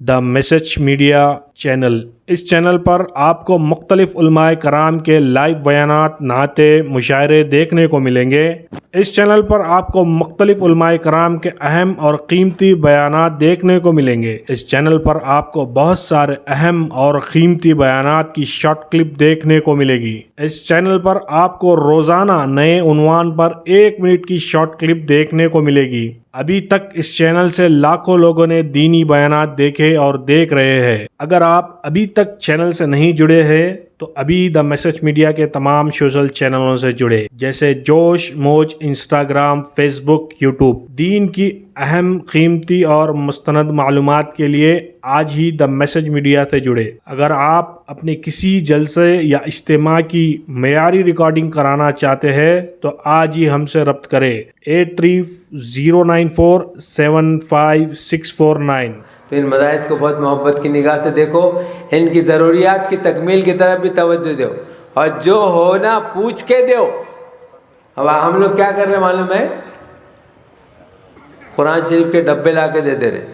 دا message media channel. اس channel پر آپ کو مختلف علماء کرام کے لائیو بیانات، نعتیں، مشاعرے دیکھنے کو ملیں گے۔ اس چینل پر آپ کو مختلف علماء کرام کے اہم اور قیمتی بیانات دیکھنے کو ملیں گے۔ اس چینل پر آپ کو بہت سارے اہم اور قیمتی بیانات کی شارٹ کلپ دیکھنے کو ملے گی۔ اس چینل پر آپ کو روزانہ نئے عنوان پر 1 منٹ کی شارٹ کلپ دیکھنے کو ملے گی۔ ابھی تک اس چینل سے لاکھوں لوگوں نے دینی بیانات دیکھے اور دیکھ رہے ہیں۔ اگر آپ ابھی تک چینل سے نہیں جڑے ہیں تو ابھی دا میسج میڈیا کے تمام سوشل چینلوں سے جڑے، جیسے جوش، موج، انسٹاگرام، فیس بک، یوٹیوب۔ دین کی اہم، قیمتی اور مستند معلومات کے لیے آج ہی دا میسج میڈیا سے جڑے۔ اگر آپ اپنے کسی جلسے یا اجتماع کی معیاری ریکارڈنگ کرانا چاہتے ہیں تو آج ہی ہم سے رابطہ کریں 8309475649۔ تو ان مدارس کو بہت محبت کی نگاہ سے دیکھو، ان کی ضروریات کی تکمیل کی طرف بھی توجہ دو، اور جو ہونا پوچھ کے دو۔ اب ہم لوگ کیا کر رہے ہیں معلوم ہے؟ قرآن شریف کے ڈبے لا کے دے دے رہے۔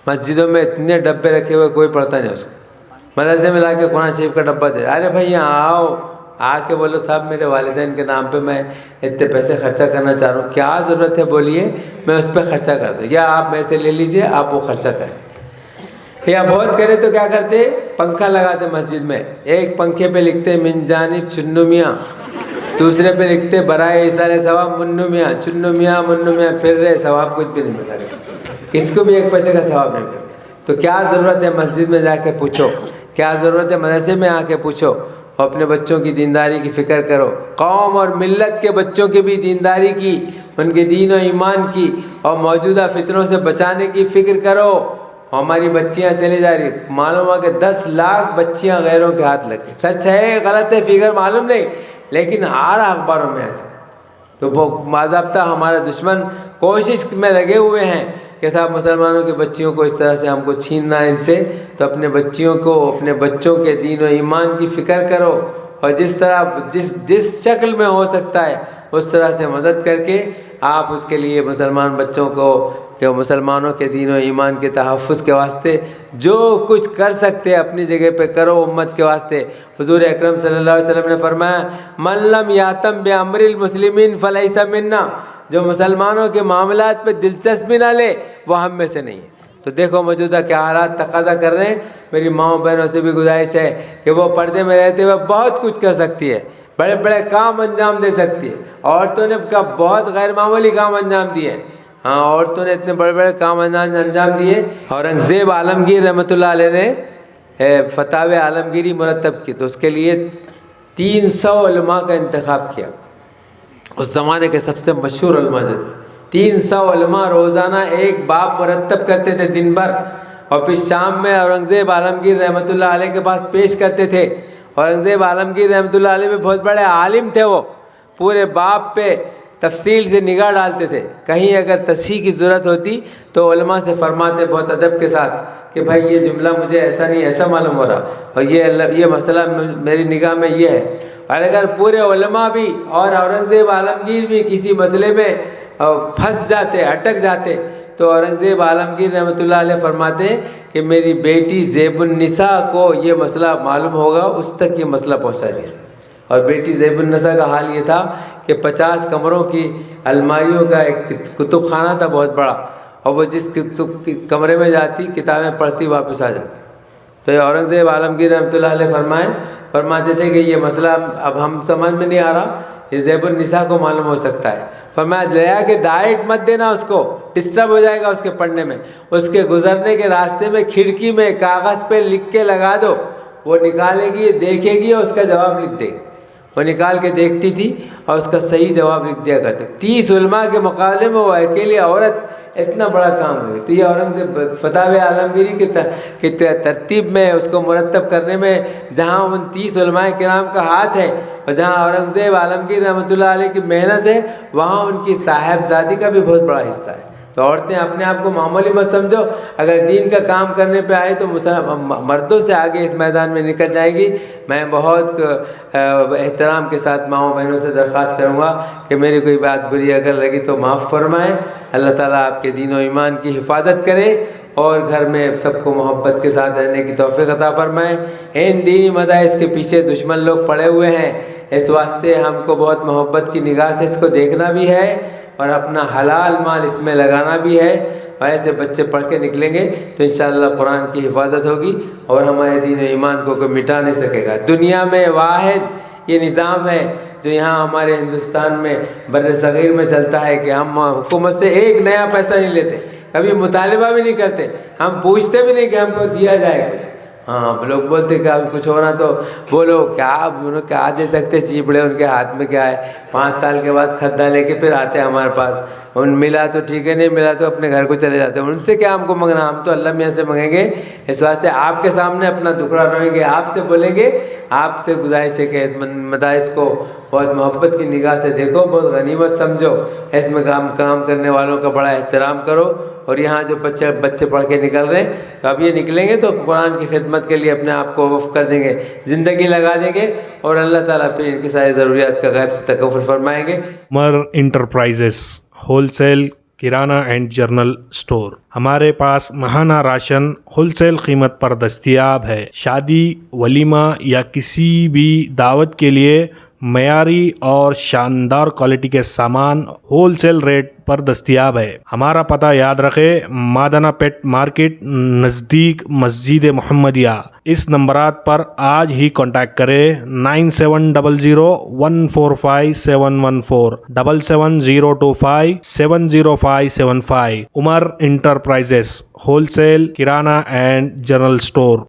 مسجدوں میں اتنے ڈبے رکھے ہوئے کوئی پڑھتا نہیں اس کو، مدرسے میں لا کے قرآن شریف کا ڈبہ دے۔ ارے بھائی یہاں آؤ، آ کے بولو صاحب میرے والدین کے نام پہ میں اتنے پیسے خرچہ کرنا چاہ رہا ہوں، کیا ضرورت ہے بولیے، میں اس پہ خرچہ کر دوں، یا آپ میرے سے لے لیجئے، آپ وہ خرچہ کریں۔ یا بہت کرے تو کیا کرتے؟ پنکھا لگاتے مسجد میں، ایک پنکھے پہ لکھتے من جانب چنو میاں، دوسرے پہ لکھتے برائے ایصال ثواب منو میاں، چنو میاں منو میاں پھر رہے، ثواب کچھ بھی نہیں ملا، کس کو بھی 1 پیسے کا ثواب نہیں ملا۔ تو کیا ضرورت ہے مسجد میں جا کے پوچھو، کیا ضرورت ہے مدرسے میں آ کے پوچھو، اور اپنے بچوں کی دینداری کی فکر کرو، قوم اور ملت کے بچوں کی بھی دینداری کی، ان کے دین و ایمان کی اور موجودہ فتنوں سے بچانے کی فکر کرو۔ ہماری بچیاں چلی جا رہی، معلوم ہے کہ 10 لاکھ بچیاں غیروں کے ہاتھ لگ گئی۔ سچ ہے غلط ہے فگر معلوم نہیں، لیکن آ رہا اخباروں میں ایسے۔ تو وہ باضابطہ ہمارا دشمن کوشش میں لگے ہوئے ہیں کہ صاحب مسلمانوں کی بچیوں کو اس طرح سے ہم کو چھیننا ہے ان سے، تو اپنے بچیوں کو، اپنے بچوں کے دین و ایمان کی فکر کرو، اور جس طرح جس شکل میں ہو سکتا ہے اس طرح سے مدد کر کے آپ اس کے لیے مسلمان بچوں کو، کہ مسلمانوں کے دین و ایمان کے تحفظ کے واسطے جو کچھ کر سکتے اپنی جگہ پہ کرو امت کے واسطے۔ حضور اکرم صلی اللہ علیہ وسلم نے فرمایا من لم یاتم بامر المسلمین فلیس منا، جو مسلمانوں کے معاملات پہ دلچسپی نہ لے وہ ہم میں سے نہیں ہے۔ تو دیکھو موجودہ کیا حالات تقاضا کر رہے ہیں۔ میری ماؤں بہنوں سے بھی گزارش ہے کہ وہ پردے میں رہتے ہوئے بہت کچھ کر سکتی ہے، بڑے بڑے کام انجام دے سکتی ہے۔ عورتوں نے بہت غیر معمولی کام انجام دیے ہیں، ہاں عورتوں نے اتنے بڑے بڑے کام انجام دیے۔ اورنگزیب عالمگیر رحمۃ اللہ علیہ نے فتاوی عالمگیری مرتب کی، تو اس کے لیے 300 علماء کا انتخاب کیا، اس زمانے کے سب سے مشہور علماء جو 300 علماء روزانہ ایک باب مرتب کرتے تھے دن بھر، اور پھر شام میں اورنگزیب عالمگیر رحمۃ اللہ علیہ کے پاس پیش کرتے تھے۔ اورنگزیب عالمگیر رحمۃ اللہ علیہ میں بہت بڑے عالم تھے، وہ پورے باب پہ تفصیل سے نگاہ ڈالتے تھے، کہیں اگر تصحیح کی ضرورت ہوتی تو علماء سے فرماتے بہت ادب کے ساتھ کہ بھائی یہ جملہ مجھے ایسا نہیں ایسا معلوم ہو رہا، اور یہ مسئلہ میری نگاہ میں یہ ہے۔ اور اگر پورے علماء بھی اور اورنگزیب عالمگیر بھی کسی مسئلے میں پھنس جاتے، اٹک جاتے، تو اورنگزیب عالمگیر رحمۃ اللہ علیہ فرماتے ہیں کہ میری بیٹی زیب النساء کو یہ مسئلہ معلوم ہوگا، اس تک یہ مسئلہ پہنچا دیا۔ اور بیٹی زیب النساء کا حال یہ تھا کہ 50 کمروں کی الماریوں کا ایک کتب خانہ تھا بہت بڑا، اور وہ جس کمرے میں جاتی کتابیں پڑھتی واپس آ جاتی۔ تو یہ اورنگزیب عالمگیر رحمۃ اللہ علیہ فرماتے تھے کہ یہ مسئلہ اب ہم سمجھ میں نہیں آ رہا، یہ زیب النساء کو معلوم ہو سکتا ہے۔ فرمایا لیا کہ ڈائٹ مت دینا، اس کو ڈسٹرب ہو جائے گا اس کے پڑھنے میں، اس کے گزرنے کے راستے میں کھڑکی میں کاغذ پہ لکھ کے لگا دو، وہ نکالے گی، دیکھے گی اور اس کا جواب لکھ دے گی۔ وہ نکال کے دیکھتی تھی اور اس کا صحیح جواب لکھ دیا کرتے۔ 30 علماء کے مقابلے میں وہ اکیلی عورت اتنا بڑا کام ہوئی۔ تو یہ اورنگزیب فتاوی عالمگیری کی ترتیب میں اس کو مرتب کرنے میں جہاں ان 30 علماء کرام کا ہاتھ ہے، اور جہاں اورنگزیب عالمگیر رحمۃ اللہ علیہ کی محنت ہے، وہاں ان کی صاحبزادی کا بھی بہت بڑا حصہ ہے۔ تو عورتیں اپنے آپ کو معمولی مت سمجھو، اگر دین کا کام کرنے پہ آئے تو مردوں سے آگے اس میدان میں نکل جائے گی۔ میں بہت احترام کے ساتھ ماؤں بہنوں سے درخواست کروں گا کہ میری کوئی بات بری اگر لگی تو معاف فرمائیں۔ اللہ تعالیٰ آپ کے دین و ایمان کی حفاظت کرے، اور گھر میں سب کو محبت کے ساتھ رہنے کی توفیق عطا فرمائے۔ ان دینی مدارس کے پیچھے دشمن لوگ پڑے ہوئے ہیں، اس واسطے ہم کو بہت محبت کی نگاہ سے اس کو دیکھنا بھی ہے اور اپنا حلال مال اس میں لگانا بھی ہے، اور ایسے بچے پڑھ کے نکلیں گے تو انشاءاللہ قرآن کی حفاظت ہوگی اور ہمارے دین و ایمان کو کوئی مٹا نہیں سکے گا۔ دنیا میں واحد یہ نظام ہے جو یہاں ہمارے ہندوستان میں بر صغیر میں چلتا ہے کہ ہم حکومت سے ایک نیا پیسہ نہیں لیتے، کبھی مطالبہ بھی نہیں کرتے، ہم پوچھتے بھی نہیں کہ ہم کو دیا جائے گا۔ ہاں لوگ بولتے کہ اب کچھ ہونا تو بولو، کیا دے سکتے، چیپڑے ان کے ہاتھ میں کیا ہے، 5 سال کے بعد کھدا لے کے پھر آتے ہیں ہمارے پاس، ان ملا تو ٹھیک ہے، نہیں ملا تو اپنے گھر کو چلے جاتے ہیں۔ ان سے کیا ہم کو منگنا، ہم تو اللہ میاں سے منگیں گے۔ اس واسطے آپ کے سامنے اپنا دکڑا روئیں گے، آپ سے بولیں گے، آپ سے گزارش ہے کہ اس مدارس کو بہت محبت کی نگاہ سے دیکھو، بہت غنیمت سمجھو، اس میں کام کرنے والوں کا بڑا احترام کرو، اور یہاں جو بچے پڑھ کے نکل رہے ہیں تو اب یہ نکلیں گے تو قرآن کی خدمت کے لیے اپنے آپ کو وقف کر دیں گے، زندگی لگا دیں گے، اور اللہ تعالیٰ پھر ان کی ساری ضروریات کا غیب سے تکفل فرمائیں گے۔ Umar enterprises wholesale kirana and general store. ہمارے پاس ماہانہ راشن ہول سیل قیمت پر دستیاب ہے۔ شادی، ولیمہ یا کسی بھی دعوت کے لیے معیاری اور شاندار کوالٹی کے سامان ہول سیل ریٹ پر دستیاب ہے۔ ہمارا پتہ یاد رکھے، مادانہ پیٹ مارکیٹ نزدیک مسجد محمدیہ۔ اس نمبرات پر آج ہی کانٹیکٹ کریں، 9700145714 77025705705۔ Umar enterprises wholesale kirana and general store.